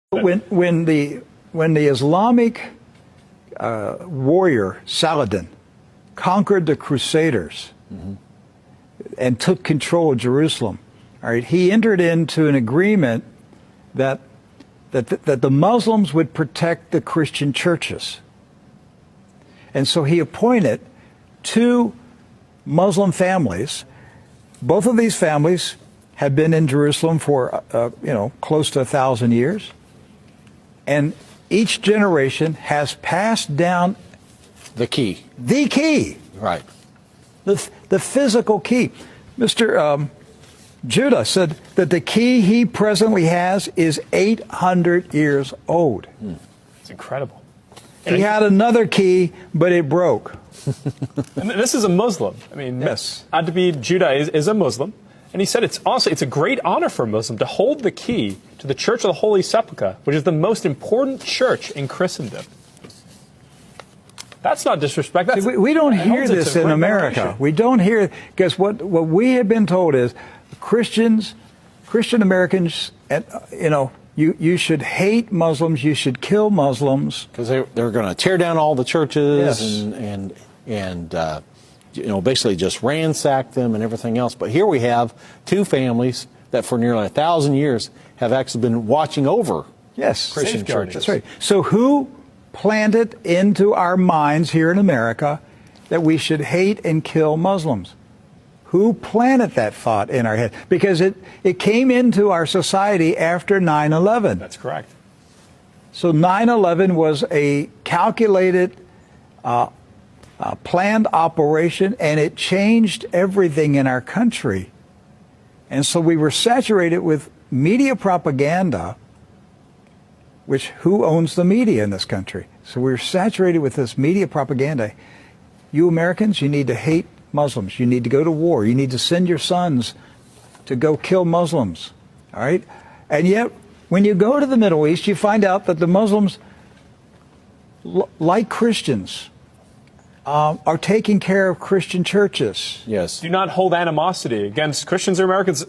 When the Islamic warrior Saladin conquered the Crusaders and took control of Jerusalem, all right, he entered into an agreement that the Muslims would protect the Christian churches. And so he appointed two Muslim families. Both of these families have been in Jerusalem for, close to 1,000 years. And each generation has passed down the key. The key. Right. The physical key. Mr. Judah said that the key he presently has is 800 years old. It's incredible. He had another key, but it broke. And this is a Muslim. I mean, yes. Adabid Judah is a Muslim. And he said it's a great honor for a Muslim to hold the key to the Church of the Holy Sepulchre, which is the most important church in Christendom. That's not disrespect. That's, we don't hear this in America. We don't hear, because what we have been told is Christian Americans, you should hate Muslims, you should kill Muslims. Because they're going to tear down all the churches yes. and basically just ransack them and everything else. But here we have two families that for nearly 1,000 years have actually been watching over Christian churches. That's right. So who planted into our minds here in America that we should hate and kill Muslims? Who planted that thought in our head? Because it came into our society after 9/11. That's correct. So 9/11 was a calculated, planned operation, and it changed everything in our country. And so we were saturated with media propaganda, which who owns the media in this country? So we were saturated with this media propaganda. You Americans, you need to hate Muslims. You need to go to war. You need to send your sons to go kill Muslims. All right? And yet, when you go to the Middle East, you find out that the Muslims, like Christians, are taking care of Christian churches. Yes. Do not hold animosity against Christians or Americans,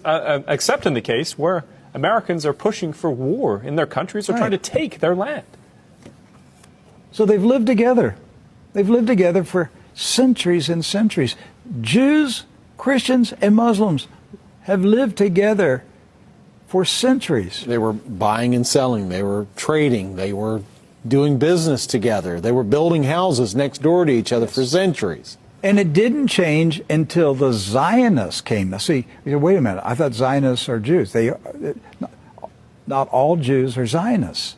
except in the case where Americans are pushing for war in their countries or trying to take their land. So they've lived together. They've lived together for centuries and centuries. Jews, Christians, and Muslims have lived together for centuries. They were buying and selling. They were trading. They were doing business together. They were building houses next door to each other for centuries. And it didn't change until the Zionists came. Now, see, wait a minute. I thought Zionists are Jews. Not all Jews are Zionists.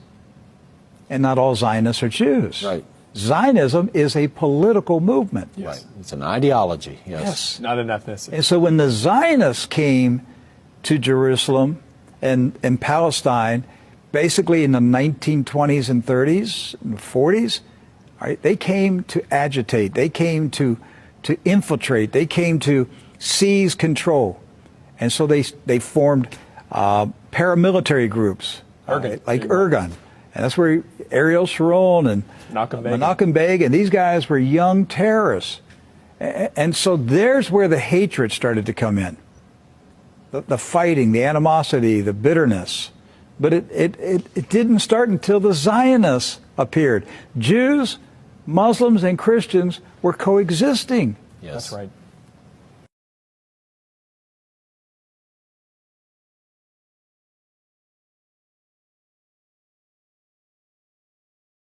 And not all Zionists are Jews. Right. Zionism is a political movement. Yes. Right. It's an ideology. Yes. Not an ethnicity. And so when the Zionists came to Jerusalem and Palestine, basically in the 1920s and 30s and 40s, right, they came to agitate. They came to infiltrate. They came to seize control. And so they formed paramilitary groups, like Irgun. And that's where Ariel Sharon and Menachem Begin, and these guys were young terrorists. And so there's where the hatred started to come in. The fighting, the animosity, the bitterness. But it didn't start until the Zionists appeared. Jews, Muslims, and Christians were coexisting. Yes. That's right.